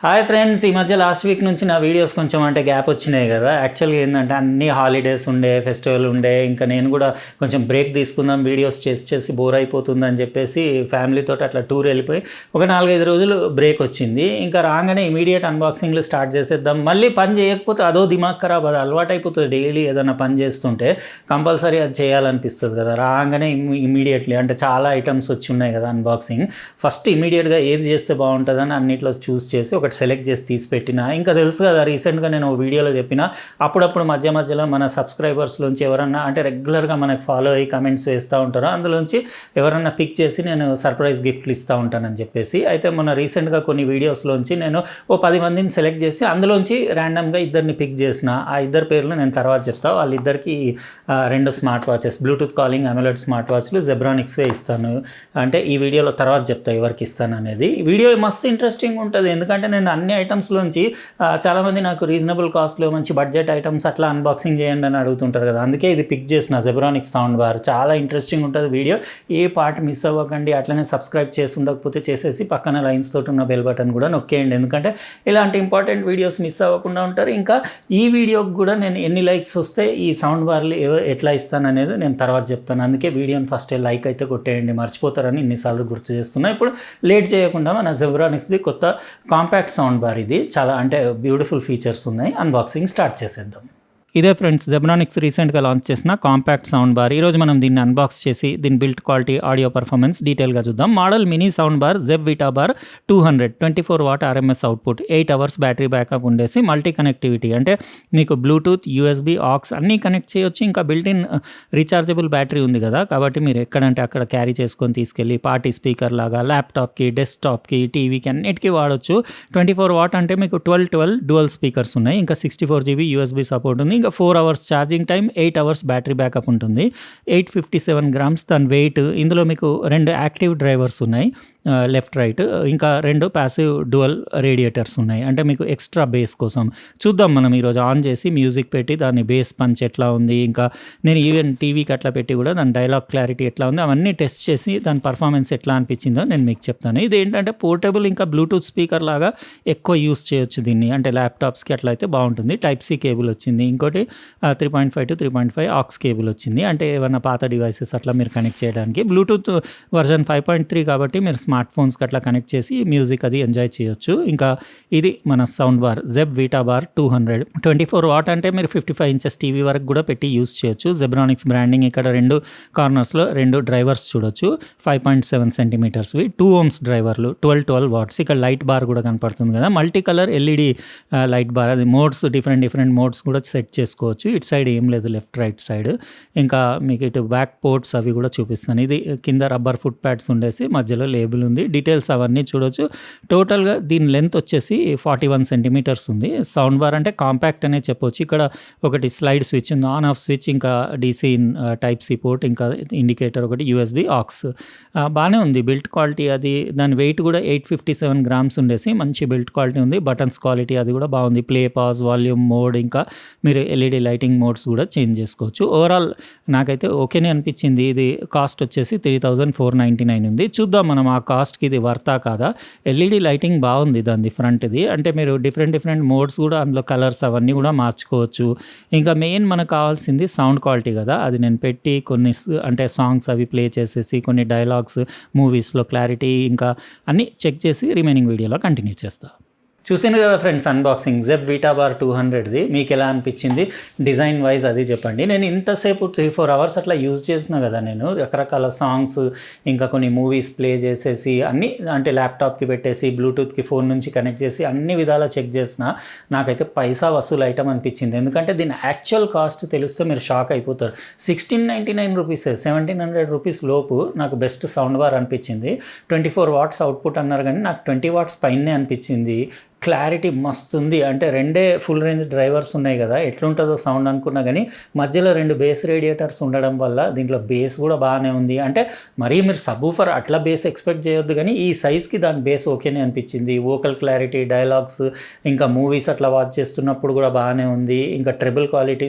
Hi friends, ఈ మధ్య last week నుంచి నా వీడియోస్ కొంచెం అంటే గ్యాప్ వచ్చినాయి కదా. యాక్చువల్గా ఏంటంటే అన్ని హాలిడేస్ ఉండే, ఫెస్టివల్ ఉండే, ఇంకా నేను కూడా కొంచెం బ్రేక్ తీసుకుందాం, వీడియోస్ చేసి బోర్ అయిపోతుంది అని చెప్పేసి ఫ్యామిలీతో అట్లా టూర్ వెళ్ళిపోయి ఒక 4-5 రోజులు బ్రేక్ వచ్చింది. ఇంకా రాగానే ఇమీడియట్ అన్బాక్సింగ్లు స్టార్ట్ చేసేద్దాం. మళ్ళీ పని చేయకపోతే అదో దిమాగ్ ఖరాబ్, అది అలవాటు అయిపోతుంది. డైలీ ఏదైనా పని చేస్తుంటే కంపల్సరీ అది చేయాలనిపిస్తుంది కదా. రాగానే ఇమీడియట్లీ అంటే చాలా ఐటమ్స్ వచ్చి ఉన్నాయి కదా అన్బాక్సింగ్. ఫస్ట్ ఇమీడియట్గా ఏది చేస్తే బాగుంటుందని అన్నిట్లో చూస్ చేసి ఒకటి సెలెక్ట్ చేసి తీసి పెట్టిన. ఇంకా తెలుసు కదా, రీసెంట్గా నేను వీడియోలో చెప్పిన అప్పుడప్పుడు మధ్యలో మన సబ్స్క్రైబర్స్లోంచి ఎవరన్నా అంటే రెగ్యులర్గా మనకు ఫాలో అయ్యి కమెంట్స్ వేస్తూ ఉంటారో అందులోంచి ఎవరన్నా పిక్ చేసి నేను సర్ప్రైజ్ గిఫ్ట్లు ఇస్తూ ఉంటానని చెప్పేసి. అయితే మన రీసెంట్గా కొన్ని వీడియోస్లోంచి నేను ఓ 10 మందిని సెలెక్ట్ చేసి అందులోంచి ర్యాండమ్గా ఇద్దరిని పిక్ చేసిన. ఆ ఇద్దరు పేర్లు నేను తర్వాత చెప్తాను. వాళ్ళిద్దరికి 2 smart watches, bluetooth calling AMOLED smart వాచ్లు జెబ్రానిక్స్వే ఇస్తాను. అంటే ఈ వీడియోలో తర్వాత చెప్తాను ఎవరికి ఇస్తాను అనేది. వీడియో మస్తు ఇంట్రెస్టింగ్ ఉంటుంది, ఎందుకంటే నేను అన్ని ఐటమ్స్లోంచి చాలామంది నాకు రీజనబుల్ కాస్ట్లో మంచి బడ్జెట్ ఐటమ్స్ అట్లా అన్బాక్సింగ్ చేయండి అని అడుగుతుంటారు కదా. అందుకే ఇది పిక్ చేసిన జెబ్రానిక్స్ సౌండ్ బార్. చాలా ఇంట్రెస్టింగ్ ఉంటుంది వీడియో, ఏ పార్ట్ మిస్ అవ్వకండి. అట్లనే సబ్స్క్రైబ్ చేసి ఉండకపోతే చేసేసి పక్కన లైన్స్ తోటి ఉన్న బెల్ బటన్ కూడా నొక్కేయండి, ఎందుకంటే ఇలాంటి ఇంపార్టెంట్ వీడియోస్ మిస్ అవ్వకుండా ఉంటారు. ఇంకా ఈ వీడియోకి కూడా నేను ఎన్ని లైక్స్ వస్తే ఈ సౌండ్ బార్లు ఎట్లా ఇస్తాను అనేది నేను తర్వాత చెప్తాను. అందుకే వీడియోని ఫస్ట్ లైక్ అయితే కొట్టేయండి, మర్చిపోతారని ఇన్నిసార్లు గుర్తు చేస్తున్నా. ఇప్పుడు లేట్ చేయకుండా మన జెబ్రానిక్స్ది కొత్త కాంపాక్ట్ సౌండ్ బార్. ఇది చాలా అంటే బ్యూటిఫుల్ ఫీచర్స్ ఉన్నాయి. అన్బాక్సింగ్ స్టార్ట్ చేసేద్దాం. ఇదే ఫ్రెండ్స్, జెబ్రానిక్స్ రీసెంట్గా లాంచ్ చేసిన కాంపాక్ట్ సౌండ్ బార్. ఈరోజు మనం దీన్ని అన్బాక్స్ చేసి దీని బిల్ట్ క్వాలిటీ, ఆడియో పర్ఫార్మెన్స్ డీటెయిల్గా చూద్దాం. Model mini sound bar Jeb Vita bar 200 24 what RMS output, 8 hours battery backup ఉండేసి మల్టీ కనెక్టివిటీ అంటే మీకు బ్లూటూత్, USB, ఆక్స్ అన్నీ కనెక్ట్ చేయొచ్చు. ఇంకా బిల్ట్ ఇన్ రీఛార్జబుల్ బ్యాటరీ ఉంది కదా, కాబట్టి మీరు ఎక్కడంటే అక్కడ క్యారీ చేసుకొని తీసుకెళ్ళి పార్టీ స్పీకర్ లాగా ల్యాప్టాప్కి, డెస్క్టాప్కి, టీవీకి అన్నిటికీ వాడచ్చు. 24 వాట్ అంటే మీకు 12 డ్యువల్ స్పీకర్స్ ఉన్నాయి. ఇంకా 64 GB USB సపోర్ట్ ఉంది. ఇంకా 4 hours charging time, 8 hours battery backup ఉంటుంది. 857 గ్రామ్స్ దాని వెయిట్. ఇందులో మీకు 2 యాక్టివ్ డ్రైవర్స్ ఉన్నాయి, లెఫ్ట్ రైట్. ఇంకా 2 ప్యాసివ్ డ్యువల్ రేడియేటర్స్ ఉన్నాయి, అంటే మీకు ఎక్స్ట్రా బేస్ కోసం. చూద్దాం మనం ఈరోజు ఆన్ చేసి మ్యూజిక్ పెట్టి దాని బేస్ పంచ్ ఎట్లా ఉంది, ఇంకా నేను ఈవెన్ టీవీకి అట్లా పెట్టి కూడా దాని డైలాగ్ క్లారిటీ ఎట్లా ఉంది అవన్నీ టెస్ట్ చేసి దాని పర్ఫార్మెన్స్ ఎట్లా అనిపించిందో నేను మీకు చెప్తాను. ఇది ఏంటంటే పోర్టబుల్, ఇంకా బ్లూటూత్ స్పీకర్ లాగా ఎక్కువ యూస్ చేయొచ్చు దీన్ని. అంటే ల్యాప్టాప్స్కి అట్లా అయితే బాగుంటుంది. Type-C కేబుల్ వచ్చింది. ఇంకోటి 3.5 to 3.5 ఆక్స్ కేబుల్ వచ్చింది, అంటే ఏమైనా పాత డివైసెస్ అట్లా మీరు కనెక్ట్ చేయడానికి. బ్లూటూత్ వర్జన్ 5.3 కాబట్టి మీరు స్మార్ట్ ఫోన్స్కి అట్లా కనెక్ట్ చేసి మ్యూజిక్ అది ఎంజాయ్ చేయొచ్చు. ఇంకా ఇది మన sound bar Jeb Vita bar 200 24 what అంటే మీరు 55 ఇంచెస్ టీవీ వరకు కూడా పెట్టి యూస్ చేయొచ్చు. జెబ్రానిక్స్ బ్రాండింగ్ ఇక్కడ 2 కార్నర్స్లో 2 డ్రైవర్స్ చూడొచ్చు, 5.7 సెంటీమీటర్స్వి, 2 ohms డ్రైవర్లు, 12 వాట్స్. ఇక్కడ లైట్ బార్ కూడా కనపడుతుంది కదా, multi colour LED light bar. అది మోడ్స్, డిఫరెంట్ మోడ్స్ కూడా సెట్ చేసుకోవచ్చు. ఇటు సైడ్ ఏం లేదు, లెఫ్ట్ రైట్ సైడ్. ఇంకా మీకు ఇటు బ్యాక్ పోర్ట్స్ అవి కూడా చూపిస్తాను. ఇది కింద రబ్బర్ ఫుట్ ప్యాడ్స్ ఉండేసి మధ్యలో లేబుల్ ఉంది, డీటెయిల్స్ అవన్నీ చూడొచ్చు. టోటల్గా దీని లెంత్ వచ్చేసి 41 సెంటీమీటర్స్ ఉంది. సౌండ్ బార్ అంటే కాంపాక్ట్ అనే చెప్పొచ్చు. ఇక్కడ ఒకటి స్లైడ్ స్విచ్ ఉంది, ఆన్ ఆఫ్ స్విచ్, ఇంకా DC Type-C పోర్ట్, ఇంకా ఇండికేటర్ ఒకటి, USB, ఆక్స్. బాగానే ఉంది బిల్ట్ క్వాలిటీ. అది దాని వెయిట్ కూడా 857 గ్రామ్స్ ఉండేసి మంచి బిల్ట్ క్వాలిటీ ఉంది. బటన్స్ క్వాలిటీ అది కూడా బాగుంది. ప్లే, పాజ్, వాల్యూమ్ మోడ్, ఇంకా మీరు LED లైటింగ్ మోడ్స్ కూడా చేంజ్ చేసుకోవచ్చు. ఓవరాల్ నాకైతే ఓకేనే అనిపించింది. ఇది కాస్ట్ వచ్చేసి 3499 ఉంది. చూద్దాం మనం ఆ కాస్ట్కి ఇది వర్తా కాదా. LED లైటింగ్ బాగుంది దాన్ని ఫ్రంట్ది, అంటే మీరు డిఫరెంట్ మోడ్స్ కూడా అందులో కలర్స్ అవన్నీ కూడా మార్చుకోవచ్చు. ఇంకా మెయిన్ మనకు కావాల్సింది సౌండ్ క్వాలిటీ కదా, అది నేను పెట్టి కొన్ని అంటే సాంగ్స్ అవి ప్లే చేసేసి కొన్ని డైలాగ్స్, మూవీస్లో క్లారిటీ ఇంకా అన్నీ చెక్ చేసి రిమైనింగ్ వీడియోలో కంటిన్యూ చేస్తాను. చూసాను కదా friends unboxing Zeb Vita bar 200ది. మీకు ఎలా అనిపించింది డిజైన్ వైజ్ అది చెప్పండి. నేను ఇంతసేపు 3-4 అవర్స్ అట్లా యూజ్ చేసిన కదా, నేను రకరకాల సాంగ్స్ ఇంకా కొన్ని మూవీస్ ప్లే చేసేసి అన్నీ అంటే ల్యాప్టాప్కి పెట్టేసి బ్లూటూత్కి ఫోన్ నుంచి కనెక్ట్ చేసి అన్ని విధాలా చెక్ చేసిన. నాకైతే పైసా వసూలు ఐటమ్ అనిపించింది, ఎందుకంటే దీని యాక్చువల్ కాస్ట్ తెలిస్తే మీరు షాక్ అయిపోతారు. 1699 రూపీస్, 1700 రూపీస్ లోపు నాకు బెస్ట్ సౌండ్ బార్ అనిపించింది. 24 వాట్స్ అవుట్పుట్ అన్నారు కానీ నాకు 20 వాట్స్ పైనే అనిపించింది. క్లారిటీ మస్తు ఉంది, అంటే 2 ఫుల్ రేంజ్ డ్రైవర్స్ ఉన్నాయి కదా, ఎట్లుంటుందో సౌండ్ అనుకున్నా కానీ మధ్యలో 2 బేస్ రేడియేటర్స్ ఉండడం వల్ల దీంట్లో బేస్ కూడా బాగానే ఉంది. అంటే మరీ మీరు సబూఫర్ అట్లా బేస్ ఎక్స్పెక్ట్ చేయొద్దు, కానీ ఈ సైజ్కి దాని బేస్ ఓకేనే అనిపించింది. వోకల్ క్లారిటీ, డైలాగ్స్, ఇంకా మూవీస్ అట్లా వాచ్ చేస్తున్నప్పుడు కూడా బాగానే ఉంది. ఇంకా ట్రిబుల్ క్వాలిటీ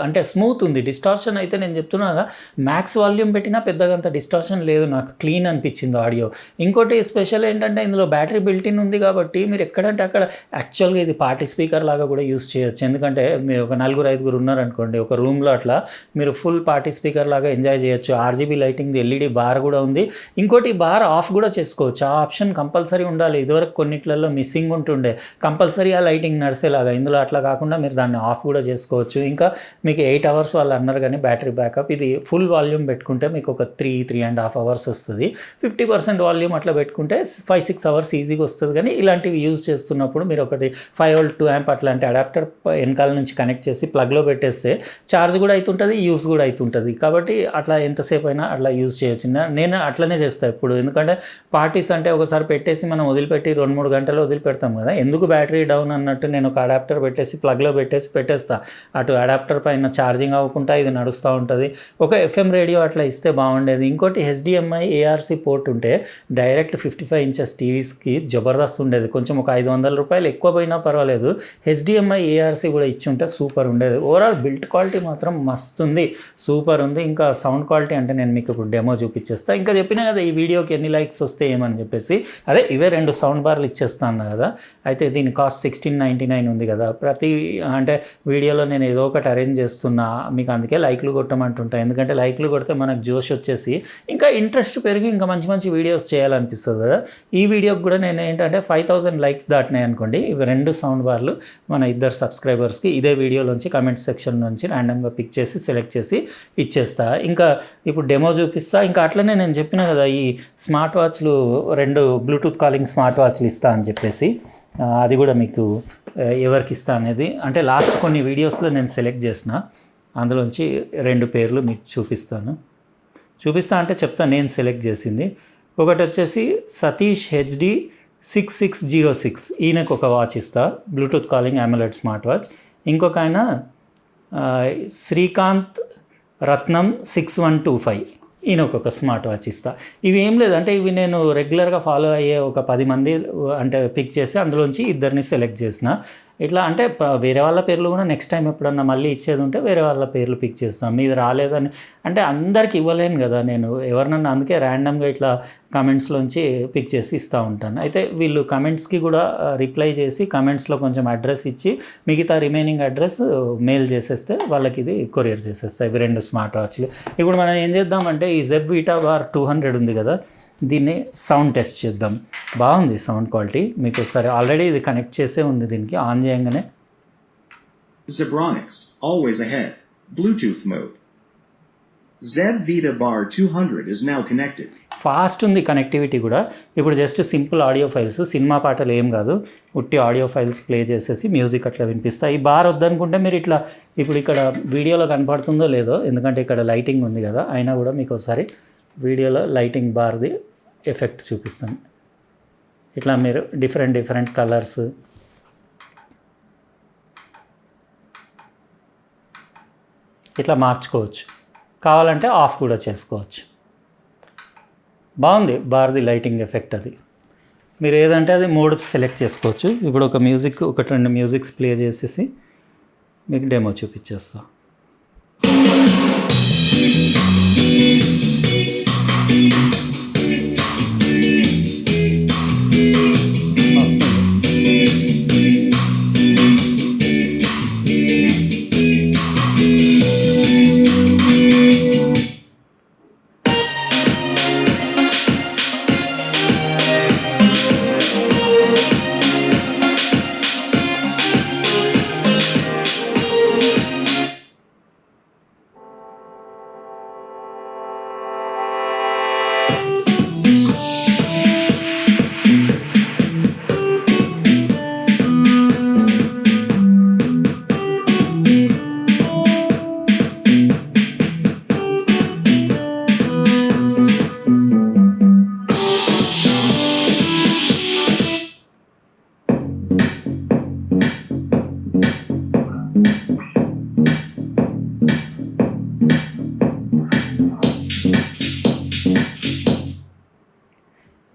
అంటే స్మూత్ ఉంది. డిస్టార్షన్ అయితే నేను చెప్తున్నా కదా, మ్యాక్స్ వాల్యూమ్ పెట్టినా పెద్దగా అంత డిస్టార్షన్ లేదు, నాకు క్లీన్ అనిపించింది ఆడియో. ఇంకోటి స్పెషల్ ఏంటంటే ఇందులో బ్యాటరీ బిల్ట్ ఇన్ ఉంది కాబట్టి మీరు ఎక్కడంటే అక్కడ యాక్చువల్గా ఇది పార్టీ స్పీకర్ లాగా కూడా యూస్ చేయొచ్చు. ఎందుకంటే మీరు ఒక 4-5 ఉన్నారనుకోండి, ఒక రూమ్లో అట్లా మీరు ఫుల్ పార్టీ స్పీకర్ లాగా ఎంజాయ్ చేయొచ్చు. RGB లైటింగ్ది LED బార్ కూడా ఉంది. ఇంకోటి బార్ ఆఫ్ కూడా చేసుకోవచ్చు. ఆ ఆప్షన్ కంపల్సరీ ఉండాలి. ఇదివరకు కొన్నిట్లలో మిస్సింగ్ ఉంటుండే, కంపల్సరీ ఆ లైటింగ్ నడిసేలాగా. ఇందులో అట్లా కాకుండా మీరు దాన్ని ఆఫ్ కూడా చేసుకోవచ్చు. ఇంకా మీకు 8 hours వాళ్ళు అన్నారు కానీ బ్యాటరీ బ్యాకప్. ఇది ఫుల్ వాల్యూమ్ పెట్టుకుంటే మీకు ఒక 3.5 hours వస్తుంది. 50% వాల్యూమ్ అట్లా పెట్టుకుంటే 5-6 hours ఈజీగా వస్తుంది. కానీ ఇలాంటివి యూజ్ చేస్తున్నప్పుడు మీరు ఒకటి 5V 2A అట్లాంటి అడాప్టర్ వెనకాల నుంచి కనెక్ట్ చేసి ప్లగ్లో పెట్టేస్తే ఛార్జ్ కూడా అవుతుంటుంది, యూస్ కూడా అవుతుంటుంది. కాబట్టి అట్లా ఎంతసేపు అయినా అట్లా యూజ్ చేయొచ్చు. నేను అట్లనే చేస్తాను ఇప్పుడు. ఎందుకంటే పార్టీస్ అంటే ఒకసారి పెట్టేసి మనం వదిలిపెట్టి 2-3 గంటలు వదిలిపెడతాం కదా, ఎందుకు బ్యాటరీ డౌన్ అన్నట్టు నేను ఒక అడాప్టర్ పెట్టేసి ప్లగ్లో పెట్టేస్తా. అటు అడాప్టర్ పైన ఛార్జింగ్ అవ్వకుండా ఇది నడుస్తూ ఉంటుంది. ఒక FM రేడియో అట్లా ఇస్తే బాగుండేది. ఇంకోటి HDMI ARC పోర్ట్ ఉంటే డైరెక్ట్ 55 inches టీవీస్కి జబర్దస్త్ ఉండేది. కొంచెం ఒక $500 ఎక్కువ పోయినా పర్వాలేదు, HDMI ARC కూడా ఇచ్చి ఉంటే సూపర్ ఉండేది. ఓవరాల్ బిల్ట్ క్వాలిటీ మాత్రం మస్తు ఉంది, సూపర్ ఉంది. ఇంకా సౌండ్ క్వాలిటీ అంటే నేను మీకు ఇప్పుడు డెమో చూపించేస్తాను. ఇంకా చెప్పినా కదా ఈ వీడియోకి ఎన్ని లైక్స్ వస్తే ఏమని చెప్పేసి, అదే ఇవే 2 సౌండ్ బార్లు ఇచ్చేస్తాను కదా. అయితే దీని కాస్ట్ $16.99 ఉంది కదా. ప్రతి అంటే వీడియోలో నేను ఏదో ఒకటి అరేంజ్ చేస్తున్నా మీకు, అందుకే లైక్లు కొట్టమంటుంటాను. ఎందుకంటే లైక్లు కొడితే మనకు జోష్ వచ్చేసి ఇంకా ఇంట్రెస్ట్ పెరిగి ఇంకా మంచి మంచి వీడియోస్ చేయాలనిపిస్తుంది కదా. ఈ వీడియోకి కూడా నేను ఏంటంటే 5000 లైక్స్ దాటినాయి అనుకోండి, ఇవి 2 సౌండ్ బార్లు మన 2 సబ్స్క్రైబర్స్కి ఇదే వీడియోలోంచి కమెంట్ సెక్షన్ నుంచి ర్యాండమ్గా పిక్ చేసి సెలెక్ట్ చేసి ఇచ్చేస్తా. ఇంకా ఇప్పుడు డెమో చూపిస్తా. ఇంకా అట్లనే నేను చెప్పిన కదా ఈ స్మార్ట్ వాచ్లు 2 బ్లూటూత్ కాలింగ్ స్మార్ట్ వాచ్లు ఇస్తా అని చెప్పేసి, అది కూడా మీకు ఎవరికి ఇస్తా అనేది అంటే లాస్ట్ కొన్ని వీడియోస్లో నేను సెలెక్ట్ చేసిన అందులోంచి 2 పేర్లు మీకు చూపిస్తా అంటే చెప్తాను నేను సెలెక్ట్ చేసింది. ఒకటి వచ్చేసి సతీష్ HD 6606, ఈయనకు ఒక వాచ్ ఇస్తా, Bluetooth calling AMOLED smart watch. ఇంకొక ఆయన శ్రీకాంత్ రత్నం 6125, ఈయనకు ఒక స్మార్ట్ వాచ్ ఇస్తా. ఇవి ఏం లేదంటే ఇవి నేను రెగ్యులర్గా ఫాలో అయ్యే ఒక 10 మంది అంటే పిక్ చేసి అందులోంచి 2 సెలెక్ట్ చేసిన. ఇట్లా అంటే వేరే వాళ్ళ పేర్లు కూడా నెక్స్ట్ టైం ఎప్పుడన్నా మళ్ళీ ఇచ్చేది ఉంటే వేరే వాళ్ళ పేర్లు పిక్ చేస్తాను. మీది రాలేదని అంటే అందరికి ఇవ్వలేను కదా నేను, ఎవరినన్నా అందుకే ర్యాండమ్గా ఇట్లా కమెంట్స్లోంచి పిక్ చేసి ఇస్తూ ఉంటాను. అయితే వీళ్ళు కమెంట్స్కి కూడా రిప్లై చేసి కమెంట్స్లో కొంచెం అడ్రస్ ఇచ్చి మిగతా రిమైనింగ్ అడ్రస్ మెయిల్ చేసేస్తే వాళ్ళకి ఇది కొరియర్ చేసేస్తాయి. ఇవి 2 స్మార్ట్ వాచ్లు. ఇప్పుడు మనం ఏం చేద్దామంటే ఈ ZEB Vita Bar 200 ఉంది కదా, దీన్ని సౌండ్ టెస్ట్ చేద్దాం. బాగుంది సౌండ్ క్వాలిటీ. మీకు ఒకసారి ఆల్రెడీ ఇది కనెక్ట్ చేసే ఉంది, దీనికి ఆన్ చేయగానే Zebronics, always ahead, Bluetooth mode. ZEB Vita Bar 200 is now connected. Fast ఉంది కనెక్టివిటీ కూడా. ఇప్పుడు just simple audio files, cinema పాటలు ఏం కాదు, ఉట్టి ఆడియో ఫైల్స్ ప్లే చేసేసి మ్యూజిక్ అట్లా వినిపిస్తాయి. ఈ బార్ వద్దనుకుంటే మీరు ఇట్లా ఇప్పుడు ఇక్కడ వీడియోలో కనపడుతుందో లేదో, ఎందుకంటే ఇక్కడ లైటింగ్ ఉంది కదా, అయినా కూడా మీకు ఒకసారి వీడియోలో లైటింగ్ బార్ది ఎఫెక్ట్ చూపిస్తాను. ఇట్లా మీరు డిఫరెంట్ కలర్స్ ఇట్లా మార్చుకోవచ్చు, కావాలంటే ఆఫ్ కూడా చేసుకోవచ్చు. బాగుంది బార్ది లైటింగ్ ఎఫెక్ట్. అది మీరు ఏదంటే అది మోడ్ సెలెక్ట్ చేసుకోవచ్చు. ఇప్పుడు ఒక మ్యూజిక్ 1-2 మ్యూజిక్స్ ప్లే చేసేసి మీకు డెమో చూపించేస్తా.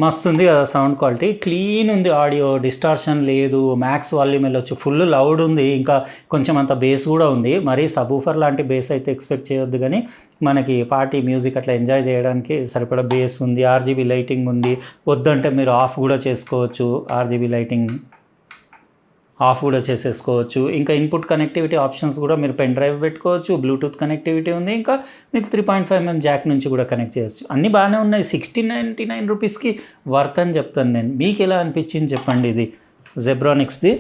మస్తు ఉంది కదా సౌండ్ క్వాలిటీ, క్లీన్ ఉంది, ఆడియో డిస్టార్షన్ లేదు, మ్యాక్స్ వాల్యూమ్ వెళ్ళొచ్చు, ఫుల్ లౌడ్ ఉంది, ఇంకా కొంచెం అంత బేస్ కూడా ఉంది. మరీ సబూఫర్ లాంటి బేస్ అయితే ఎక్స్పెక్ట్ చేయొద్దు, కానీ మనకి పార్టీ మ్యూజిక్ అట్లా ఎంజాయ్ చేయడానికి సరిపడా బేస్ ఉంది. RGB లైటింగ్ ఉంది, వద్దంటే మీరు ఆఫ్ కూడా చేసుకోవచ్చు RGB లైటింగ్. ఆఫ్ కూడా చేసేసుకోవచ్చు. ఇంకా ఇన్పుట్ కనెక్టివిటీ ఆప్షన్స్ కూడా మీరు పెన్ డ్రైవ్ పెట్టుకోవచ్చు, బ్లూటూత్ కనెక్టివిటీ ఉంది, ఇంకా మీకు 3.5mm జాక్ నుంచి కూడా కనెక్ట్ చేయొచ్చు. అన్నీ బాగానే ఉన్నాయి. 1699 రూపీస్కి వర్త్ అని చెప్తాను నేను. మీకు ఎలా అనిపించింది చెప్పండి. ఇది జెబ్రానిక్స్ది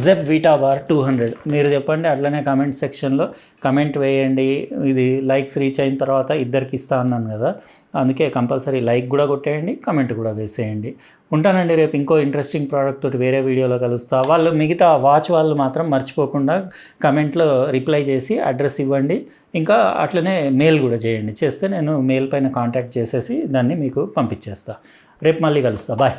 జెబ్ వీటా బార్ 200. మీరు చెప్పండి, అట్లనే కామెంట్ సెక్షన్లో కమెంట్ వేయండి. ఇది లైక్స్ రీచ్ అయిన తర్వాత ఇద్దరికి ఇస్తా అన్నాను కదా, అందుకే కంపల్సరీ లైక్ కూడా కొట్టేయండి, కమెంట్ కూడా వేసేయండి. ఉంటానండి, రేపు ఇంకో ఇంట్రెస్టింగ్ ప్రోడక్ట్ తోటి వేరే వీడియోలో కలుస్తా. వాళ్ళు మిగతా వాచ్ వాళ్ళు మాత్రం మర్చిపోకుండా కమెంట్లో రిప్లై చేసి అడ్రస్ ఇవ్వండి, ఇంకా అట్లనే మెయిల్ కూడా చేయండి. చేస్తే నేను మెయిల్ పైన కాంటాక్ట్ చేసేసి దాన్ని మీకు పంపించేస్తా. రేపు మళ్ళీ కలుస్తా. బాయ్.